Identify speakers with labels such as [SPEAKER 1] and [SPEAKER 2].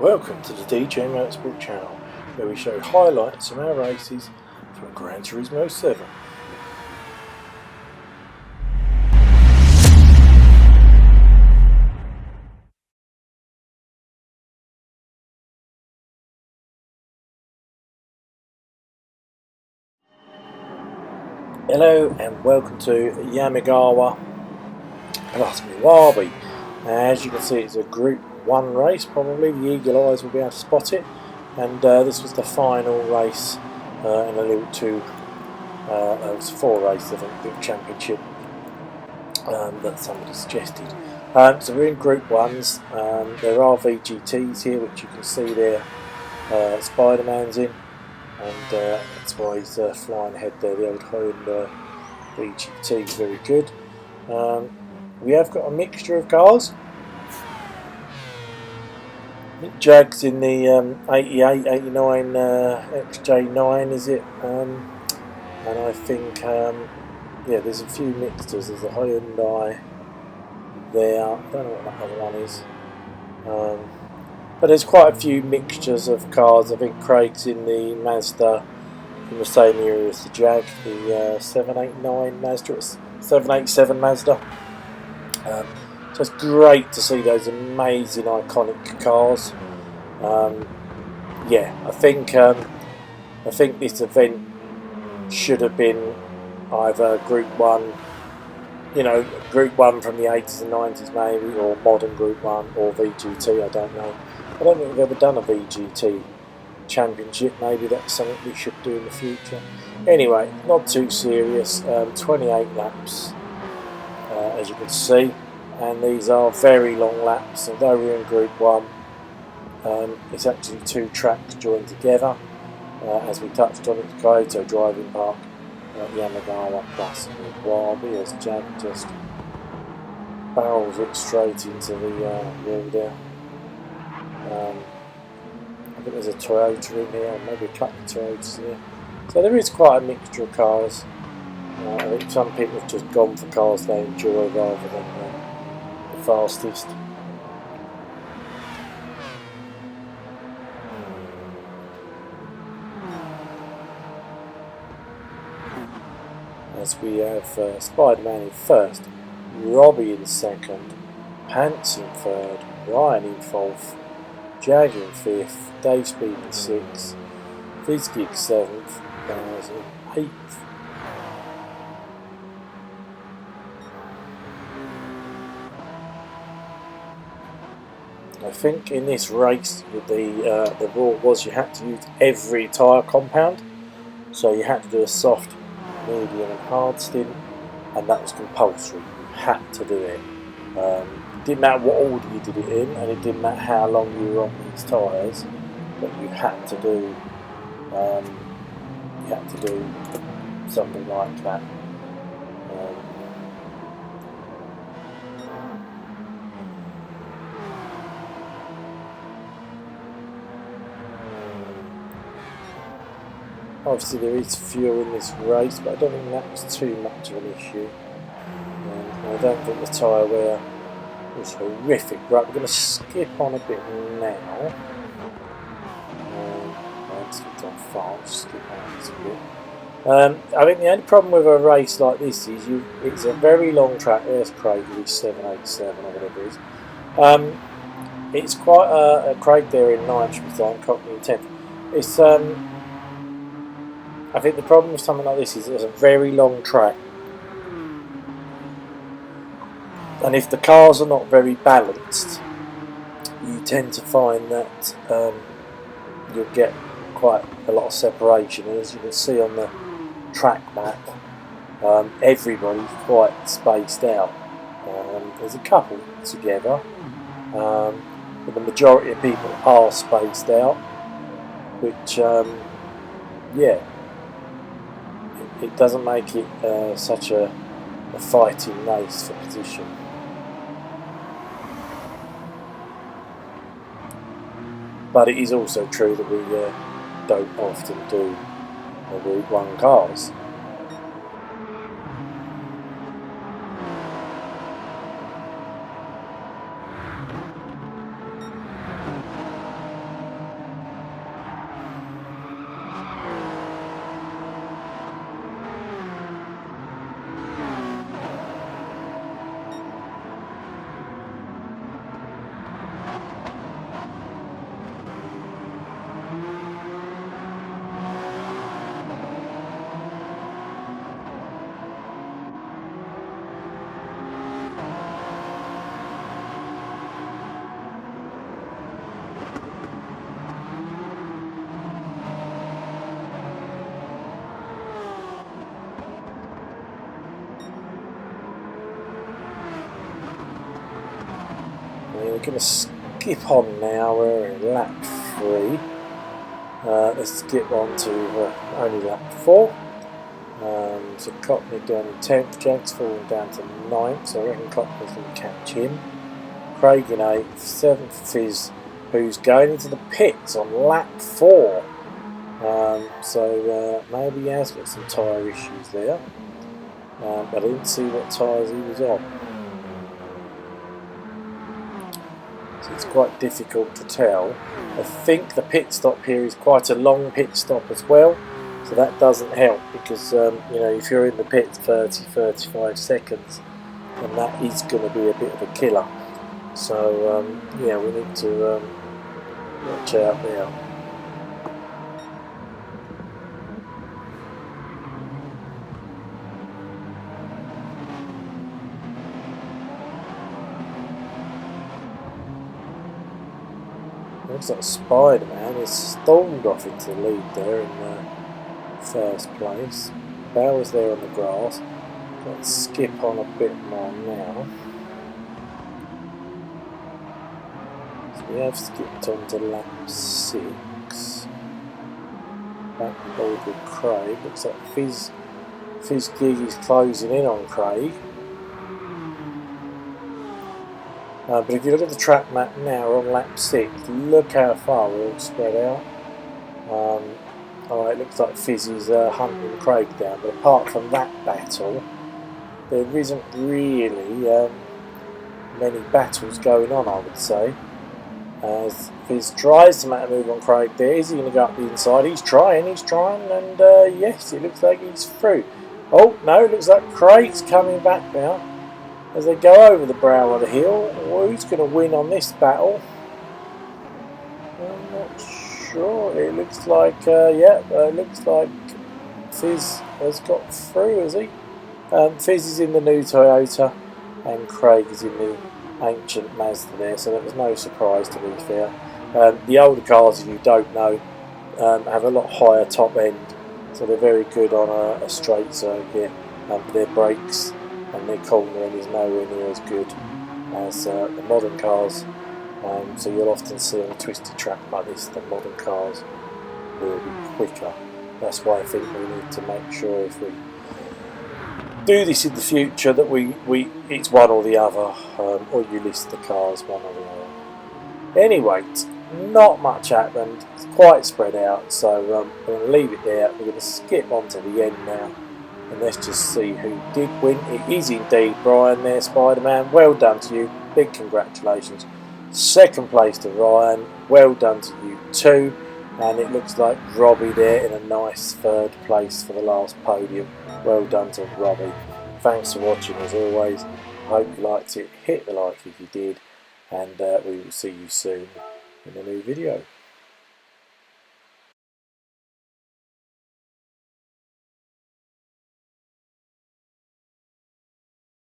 [SPEAKER 1] Welcome to the DJ Motorsport channel, where we show highlights from our races from Gran Turismo 7. Hello and welcome to Yamagawa plus Miwabi. As you can see, it's a Group 1 race, probably. The eagle eyes will be able to spot it. And this was the final race in a little two, it was 4 races, I think, big championship that somebody suggested. So we're in Group 1s. There are VGTs here, which you can see there. Spider-Man's in, and that's why he's flying ahead there. The old Hyundai VGT is very good. We have got a mixture of cars. Jag's in the 88, 89 XJ9, is it? And I think, yeah, there's a few mixtures. There's a Hyundai there. I don't know what that other one is. But there's quite a few mixtures of cars. I think Craig's in the Mazda in the same area as the Jag, the 789 Mazda, 787 Mazda. So it's great to see those amazing iconic cars. Yeah, I think this event should have been either Group 1, you know, Group 1 from the 80s and 90s maybe, or modern Group 1, or VGT, I don't know. I don't think we've ever done a VGT championship. Maybe that's something we should do in the future. Anyway, not too serious. 28 laps, as you can see. And these are very long laps. Although we're in Group 1, it's actually 2 tracks joined together, as we touched on at the Kyoto driving park, Yamagawa plus Wabi, as Jag just barrels it straight into the wall there. I think there's a Toyota in here, or maybe a couple of Toyotas here. So there is quite a mixture of cars. I think some people have just gone for cars they enjoy rather than the fastest. As we have Spider-Man in first, Robbie in second, Pants in third, Ryan in fourth, Jag in fifth, Dave Speed in sixth, Vizgig 7th, Bowers in 8th. I think in this race, with the rule was you had to use every tyre compound, so you had to do a soft, medium and hard stint, and that was compulsory. You had to do it. It didn't matter what order you did it in, and it didn't matter how long you were on these tyres, but you had to do something like that. Obviously there is fuel in this race, but I don't think that was too much of an issue. I don't think the tyre wear was horrific. Right, we're going to skip on a bit now. I skipped on fast, skip on this a bit. I think the only problem with a race like this is it's a very long track. There's Craig with 787 or whatever it is. It's quite a Craig there in 9th, should be fine, Cockney in 10th. It's I think the problem with something like this is it's a very long track, and if the cars are not very balanced, you tend to find that you'll get quite a lot of separation. And as you can see on the track map, everybody's quite spaced out. There's a couple together, but the majority of people are spaced out, which yeah, it doesn't make it such a fighting race for position. But it is also true that we don't often do Group 1 cars. going to skip on now. We're in lap 3. Let's skip on to only lap 4. So Cockney down in 10th, Jack's falling down to 9th, so I reckon Cockney's going to catch him. Craig in 8th, 7th Fizz, who's going into the pits on lap 4. So maybe he has got some tyre issues there, but I didn't see what tyres he was on. So it's quite difficult to tell. I think the pit stop here is quite a long pit stop as well, so that doesn't help because you know, if you're in the pits 30-35 seconds, then that is going to be a bit of a killer. So yeah, we need to watch out there. Looks like Spider-Man is stormed off into the lead there in first place. Bauer's there on the grass. Let's skip on a bit more now. So we have skipped on to lap 6. Back over Craig. Looks like Fizz Gig is closing in on Craig. But if you look at the track map now, we're on lap 6. Look how far we're all spread out. It looks like Fizz is hunting Craig down, but apart from that battle, there isn't really many battles going on, I would say. As Fizz tries to make a move on Craig there, is he going to go up the inside? He's trying, and yes, it looks like he's through. Oh, no, it looks like Craig's coming back now. As they go over the brow of the hill, who's going to win on this battle? I'm not sure. It looks like, it looks like Fizz has got through, has he? Fizz is in the new Toyota, and Craig is in the ancient Mazda there, so that was no surprise to be fair. The older cars, if you don't know, have a lot higher top end, so they're very good on a straight circuit, and their brakes and their cornering is nowhere near as good as the modern cars. So you'll often see on a twisted track like this that modern cars will be quicker. That's why I think we need to make sure if we do this in the future that it's one or the other, or you list the cars one or the other. Anyway, not much happened. It's quite spread out, so I'm going to leave it there. We're going to skip on to the end now. And let's just see who did win. It is indeed Brian there, Spider-Man. Well done to you. Big congratulations. Second place to Ryan. Well done to you too. And it looks like Robbie there in a nice third place for the last podium. Well done to Robbie. Thanks for watching as always. I hope you liked it. Hit the like if you did. And we will see you soon in a new video.